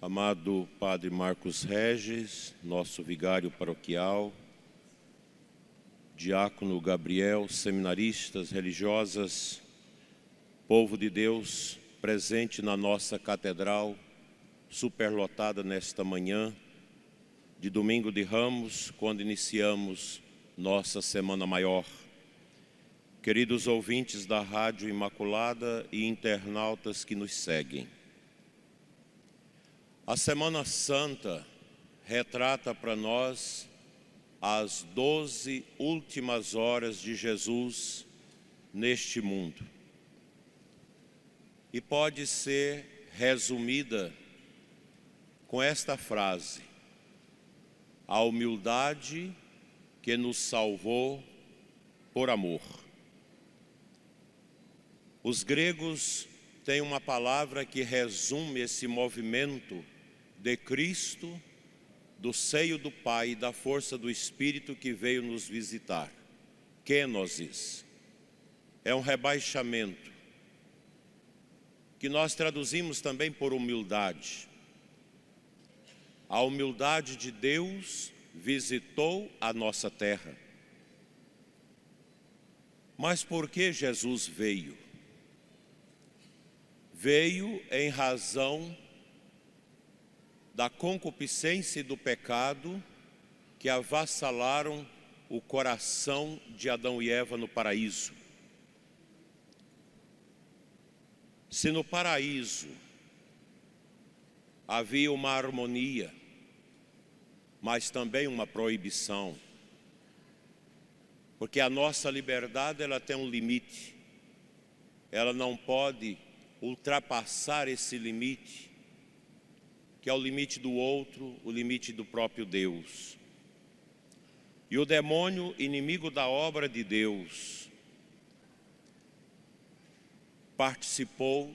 Amado Padre Marcos Regis, nosso vigário paroquial, Diácono Gabriel, seminaristas, religiosas, povo de Deus presente na nossa catedral, superlotada nesta manhã de Domingo de Ramos, quando iniciamos nossa Semana Maior. Queridos ouvintes da Rádio Imaculada e internautas que nos seguem, a Semana Santa retrata para nós as 12 últimas horas de Jesus neste mundo. E pode ser resumida com esta frase: a humildade que nos salvou por amor. Os gregos têm uma palavra que resume esse movimento de Cristo, do seio do Pai e da força do Espírito que veio nos visitar. Kenosis. É um rebaixamento, que nós traduzimos também por humildade. A humildade de Deus visitou a nossa terra. Mas por que Jesus veio? Veio em razão da concupiscência e do pecado que avassalaram o coração de Adão e Eva no paraíso. Se no paraíso havia uma harmonia, mas também uma proibição, porque a nossa liberdade ela tem um limite, ela não pode ultrapassar esse limite, que é o limite do outro, o limite do próprio Deus. E o demônio, inimigo da obra de Deus, participou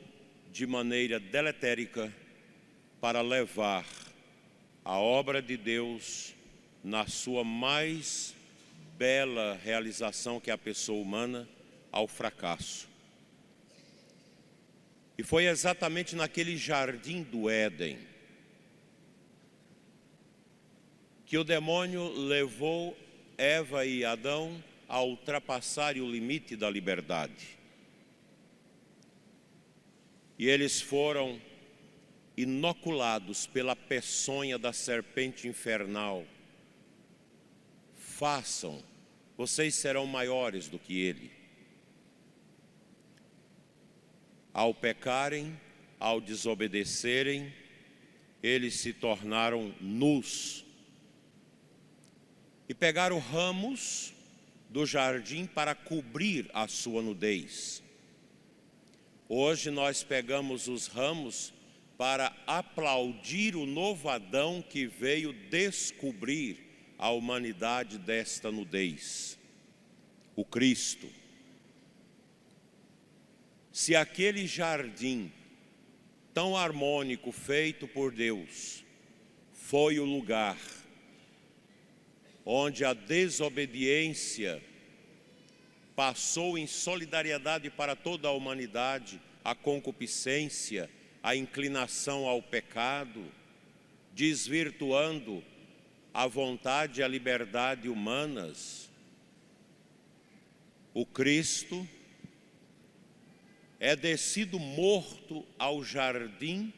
de maneira deletérica para levar a obra de Deus na sua mais bela realização, que é a pessoa humana, ao fracasso. E foi exatamente naquele jardim do Éden que o demônio levou Eva e Adão a ultrapassarem o limite da liberdade. E eles foram inoculados pela peçonha da serpente infernal. Façam, vocês serão maiores do que ele. Ao pecarem, ao desobedecerem, eles se tornaram nus. E pegaram ramos do jardim para cobrir a sua nudez. Hoje nós pegamos os ramos para aplaudir o novo Adão que veio descobrir a humanidade desta nudez, o Cristo. Se aquele jardim tão harmônico feito por Deus foi o lugar onde a desobediência passou em solidariedade para toda a humanidade, a concupiscência, a inclinação ao pecado, desvirtuando a vontade e a liberdade humanas, o Cristo é descido morto ao jardim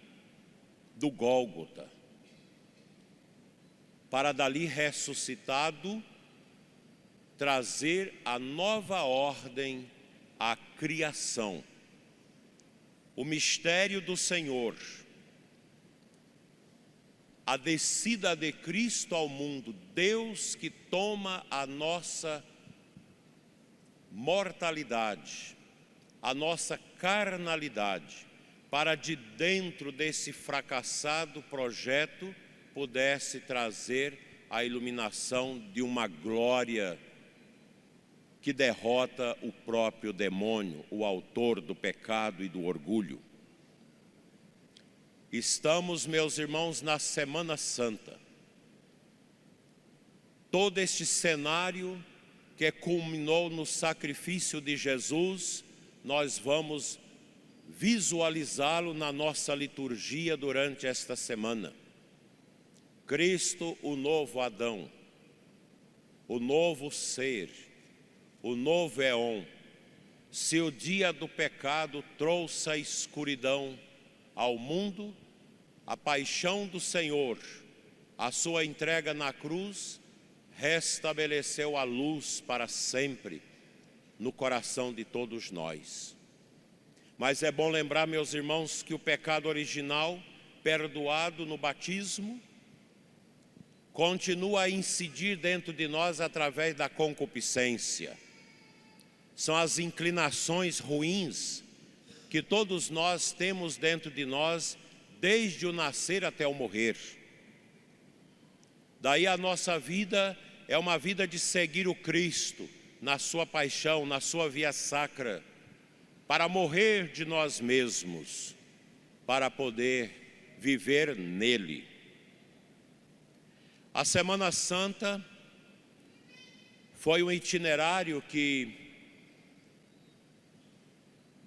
do Gólgota, para dali ressuscitado trazer a nova ordem à criação. O mistério do Senhor, a descida de Cristo ao mundo, Deus que toma a nossa mortalidade, a nossa carnalidade, para de dentro desse fracassado projeto pudesse trazer a iluminação de uma glória que derrota o próprio demônio, o autor do pecado e do orgulho. Estamos, meus irmãos, na Semana Santa. Todo este cenário que culminou no sacrifício de Jesus, nós vamos visualizá-lo na nossa liturgia durante esta semana. Cristo, o novo Adão, o novo ser, o novo éon. Se o dia do pecado trouxe a escuridão ao mundo, a paixão do Senhor, a sua entrega na cruz, restabeleceu a luz para sempre no coração de todos nós. Mas é bom lembrar, meus irmãos, que o pecado original, perdoado no batismo, continua a incidir dentro de nós através da concupiscência. São as inclinações ruins que todos nós temos dentro de nós desde o nascer até o morrer. Daí a nossa vida é uma vida de seguir o Cristo na sua paixão, na sua via sacra, para morrer de nós mesmos, para poder viver nele. A Semana Santa foi um itinerário que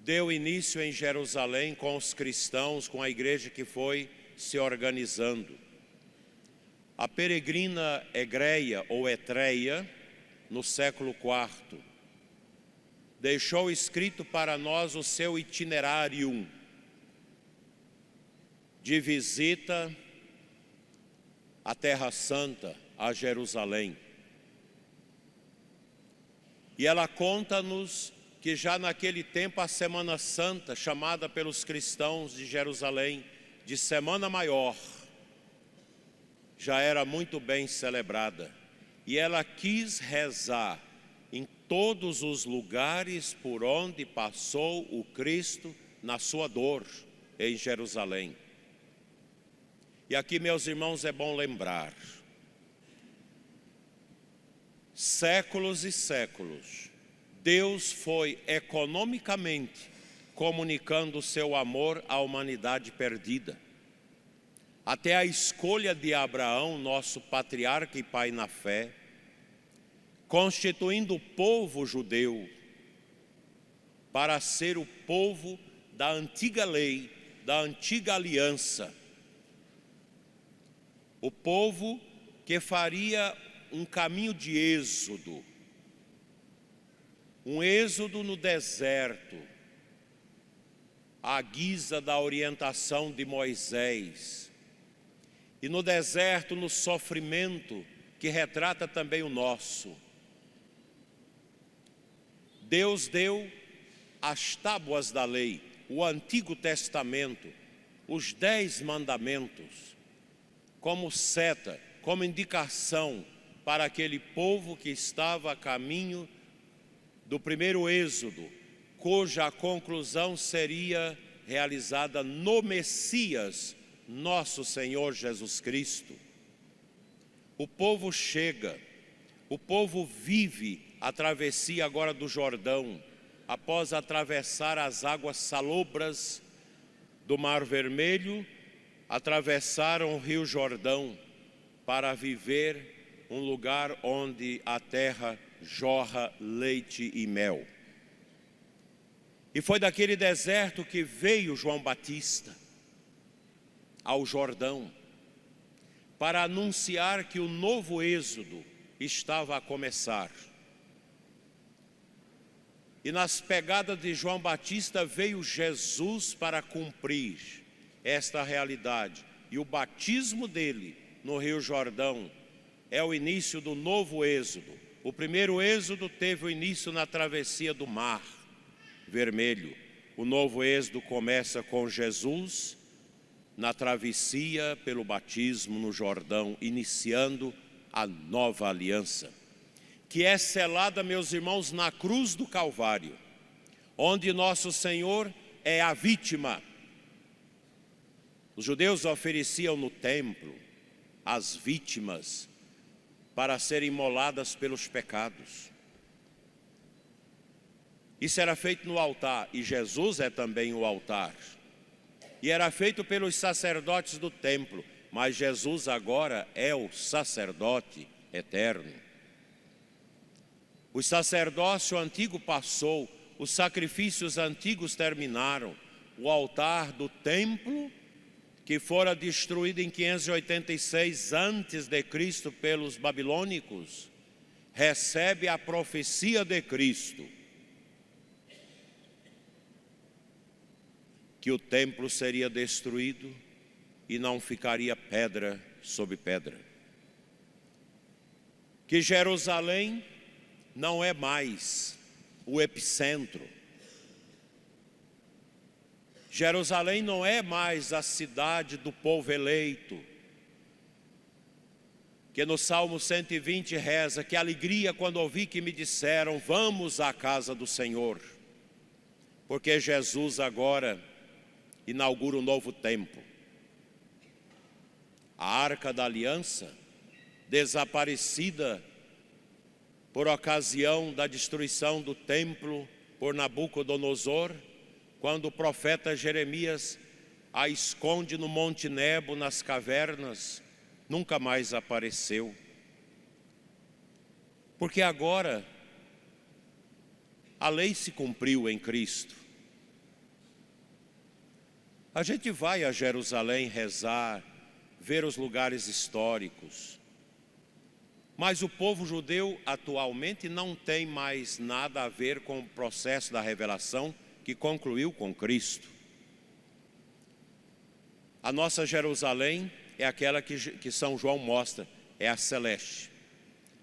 deu início em Jerusalém com os cristãos, com a igreja que foi se organizando. A peregrina Egreia ou Etreia, no século IV, deixou escrito para nós o seu itinerário de visita à Terra Santa, a Jerusalém. E ela conta-nos que já naquele tempo a Semana Santa, chamada pelos cristãos de Jerusalém de Semana Maior, já era muito bem celebrada. E ela quis rezar em todos os lugares por onde passou o Cristo na sua dor em Jerusalém. E aqui, meus irmãos, é bom lembrar, séculos e séculos, Deus foi economicamente comunicando o seu amor à humanidade perdida. Até a escolha de Abraão, nosso patriarca e pai na fé, constituindo o povo judeu para ser o povo da antiga lei, da antiga aliança. O povo que faria um caminho de êxodo, um êxodo no deserto, à guisa da orientação de Moisés. E no deserto, no sofrimento, que retrata também o nosso. Deus deu as tábuas da lei, o Antigo Testamento, os 10 mandamentos, como seta, como indicação para aquele povo que estava a caminho do primeiro êxodo, cuja conclusão seria realizada no Messias, nosso Senhor Jesus Cristo. O povo chega, o povo vive a travessia agora do Jordão, após atravessar as águas salobras do Mar Vermelho, atravessaram o Rio Jordão para viver um lugar onde a terra jorra leite e mel. E foi daquele deserto que veio João Batista ao Jordão para anunciar que o novo êxodo estava a começar. E nas pegadas de João Batista veio Jesus para cumprir esta realidade. E o batismo dele no Rio Jordão é o início do novo êxodo. O primeiro êxodo teve o início na travessia do Mar Vermelho. O novo êxodo começa com Jesus na travessia pelo batismo no Jordão, iniciando a nova aliança, que é selada, meus irmãos, na cruz do Calvário, onde nosso Senhor é a vítima. Os judeus ofereciam no templo as vítimas para serem imoladas pelos pecados. Isso era feito no altar, e Jesus é também o altar. E era feito pelos sacerdotes do templo, mas Jesus agora é o sacerdote eterno. O sacerdócio antigo passou, os sacrifícios antigos terminaram, o altar do templo, que fora destruído em 586 a.C. pelos babilônicos, recebe a profecia de Cristo, que o templo seria destruído e não ficaria pedra sobre pedra. Que Jerusalém não é mais o epicentro. Jerusalém não é mais a cidade do povo eleito, que no Salmo 120 reza: que alegria quando ouvi que me disseram, vamos à casa do Senhor. Porque Jesus agora inaugura um novo templo. A Arca da Aliança, desaparecida por ocasião da destruição do templo por Nabucodonosor, quando o profeta Jeremias a esconde no Monte Nebo, nas cavernas, nunca mais apareceu. Porque agora a lei se cumpriu em Cristo. A gente vai a Jerusalém rezar, ver os lugares históricos, mas o povo judeu atualmente não tem mais nada a ver com o processo da revelação que concluiu com Cristo. A nossa Jerusalém é aquela que São João mostra, é a celeste,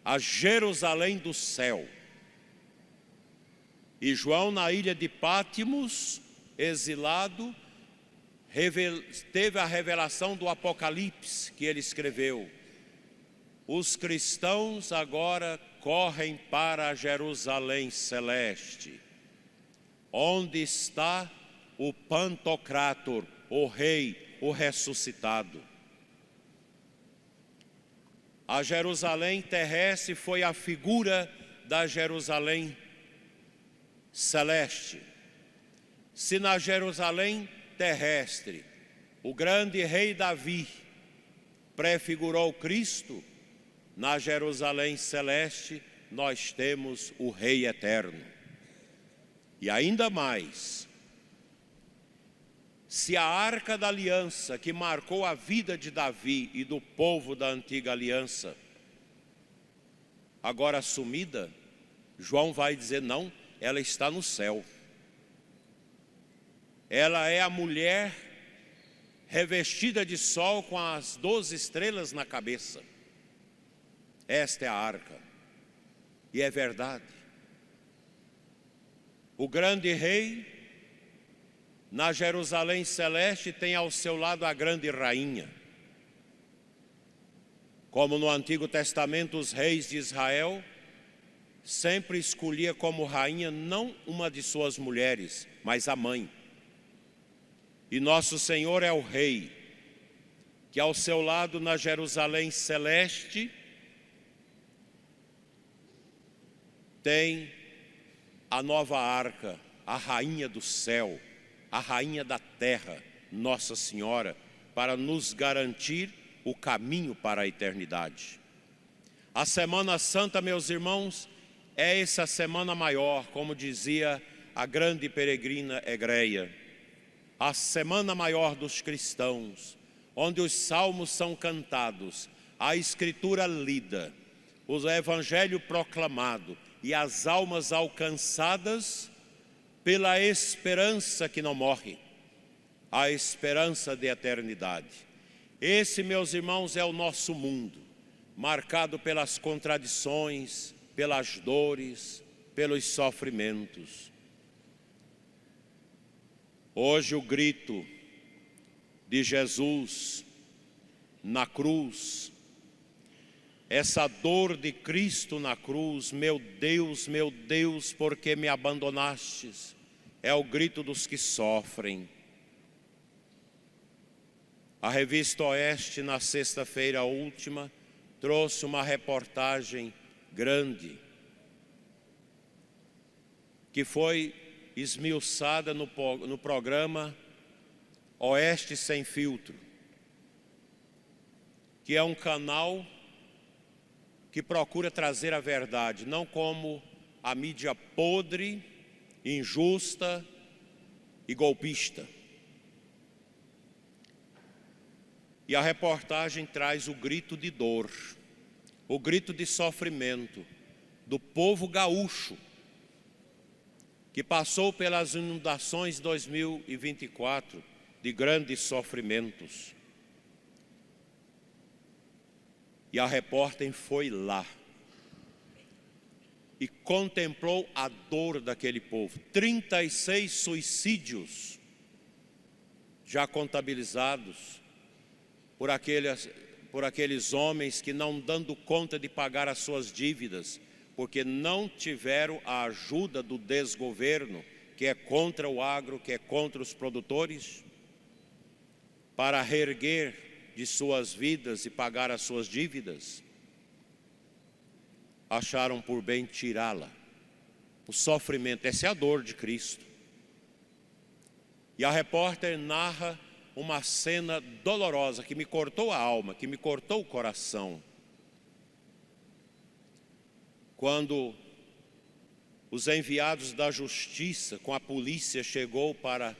a Jerusalém do céu. E João, na ilha de Pátimos, exilado, teve a revelação do Apocalipse que ele escreveu. Os cristãos agora correm para a Jerusalém celeste, onde está o Pantocrátor, o Rei, o ressuscitado. A Jerusalém terrestre foi a figura da Jerusalém celeste. Se na Jerusalém terrestre o grande rei Davi prefigurou Cristo, na Jerusalém celeste nós temos o Rei eterno. E ainda mais, se a Arca da Aliança, que marcou a vida de Davi e do povo da antiga aliança, agora sumida, João vai dizer: não, ela está no céu. Ela é a mulher revestida de sol com as 12 estrelas na cabeça. Esta é a arca. E é verdade. O grande rei, na Jerusalém celeste, tem ao seu lado a grande rainha. Como no Antigo Testamento os reis de Israel sempre escolhia como rainha não uma de suas mulheres, mas a mãe. E nosso Senhor é o Rei, que ao seu lado na Jerusalém celeste tem a nova arca, a rainha do céu, a rainha da terra, Nossa Senhora, para nos garantir o caminho para a eternidade. A Semana Santa, meus irmãos, é essa semana maior, como dizia a grande peregrina Egreia, a semana maior dos cristãos, onde os salmos são cantados, a escritura lida, o evangelho proclamado e as almas alcançadas pela esperança que não morre, a esperança de eternidade. Esse, meus irmãos, é o nosso mundo, marcado pelas contradições, pelas dores, pelos sofrimentos. Hoje o grito de Jesus na cruz, essa dor de Cristo na cruz, meu Deus, por que me abandonastes? É o grito dos que sofrem. A revista Oeste, na sexta-feira última, trouxe uma reportagem grande, que foi esmiuçada no programa Oeste Sem Filtro, que é um canal que procura trazer a verdade, não como a mídia podre, injusta e golpista. E a reportagem traz o grito de dor, o grito de sofrimento do povo gaúcho, que passou pelas inundações de 2024 de grandes sofrimentos. E a repórter foi lá e contemplou a dor daquele povo. 36 suicídios já contabilizados por aqueles homens que, não dando conta de pagar as suas dívidas, porque não tiveram a ajuda do desgoverno, que é contra o agro, que é contra os produtores, para reerguer de suas vidas e pagar as suas dívidas, acharam por bem tirá-la. O sofrimento, essa é a dor de Cristo. E a repórter narra uma cena dolorosa que me cortou a alma, que me cortou o coração. Quando os enviados da justiça com a polícia chegou para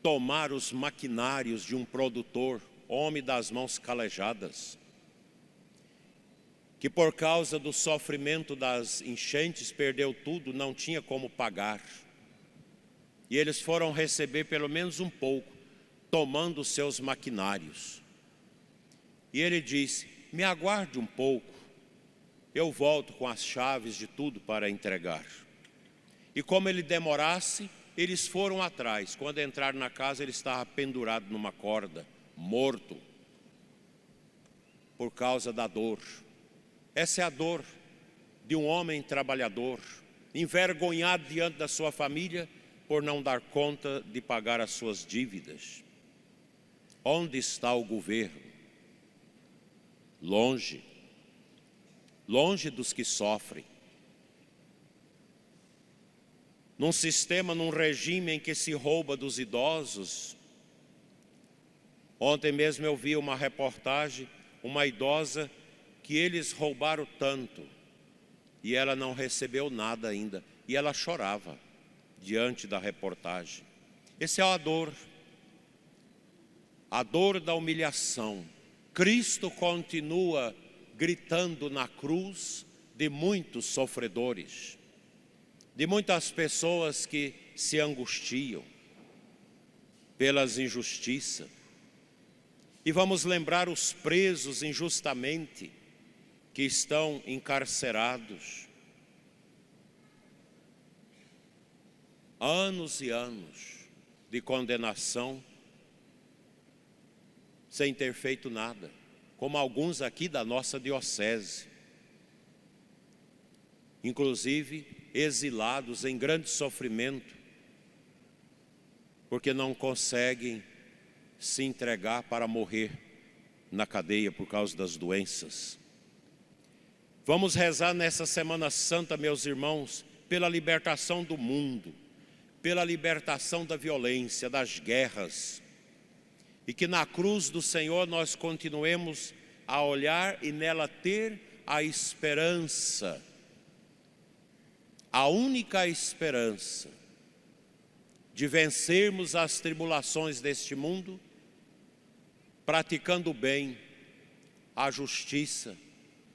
tomar os maquinários de um produtor, homem das mãos calejadas, que por causa do sofrimento das enchentes perdeu tudo, não tinha como pagar. E eles foram receber pelo menos um pouco, tomando os seus maquinários. E ele disse: me aguarde um pouco, eu volto com as chaves de tudo para entregar. E como ele demorasse, eles foram atrás. Quando entraram na casa, ele estava pendurado numa corda, morto, por causa da dor. Essa é a dor de um homem trabalhador, envergonhado diante da sua família, por não dar conta de pagar as suas dívidas. Onde está o governo? Longe. Longe dos que sofrem. Num sistema, num regime em que se rouba dos idosos. Ontem mesmo eu vi uma reportagem, uma idosa, que eles roubaram tanto, e ela não recebeu nada ainda, e ela chorava diante da reportagem. Essa é a dor da humilhação. Cristo continua gritando na cruz de muitos sofredores, de muitas pessoas que se angustiam pelas injustiças. E vamos lembrar os presos injustamente, que estão encarcerados. Anos e anos de condenação, sem ter feito nada, como alguns aqui da nossa diocese, inclusive exilados em grande sofrimento, porque não conseguem se entregar para morrer na cadeia por causa das doenças. Vamos rezar nessa Semana Santa, meus irmãos, pela libertação do mundo, pela libertação da violência, das guerras, e que na cruz do Senhor nós continuemos a olhar e nela ter a esperança, a única esperança de vencermos as tribulações deste mundo, praticando o bem, a justiça,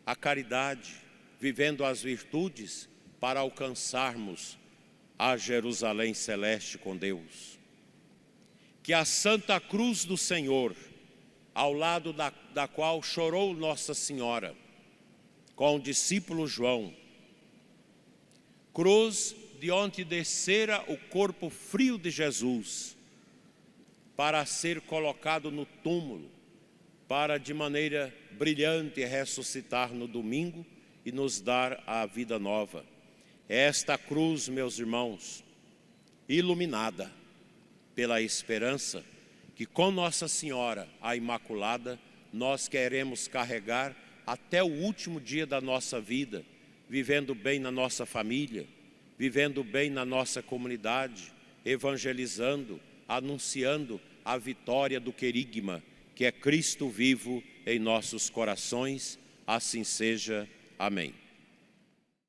a caridade, vivendo as virtudes para alcançarmos a Jerusalém celeste com Deus. Que a Santa Cruz do Senhor, ao lado da qual chorou Nossa Senhora, com o discípulo João, cruz de onde descera o corpo frio de Jesus, para ser colocado no túmulo, para de maneira brilhante ressuscitar no domingo e nos dar a vida nova. Esta cruz, meus irmãos, iluminada pela esperança, que com Nossa Senhora, a Imaculada, nós queremos carregar até o último dia da nossa vida, vivendo bem na nossa família, vivendo bem na nossa comunidade, evangelizando, anunciando a vitória do querigma, que é Cristo vivo em nossos corações. Assim seja. Amém.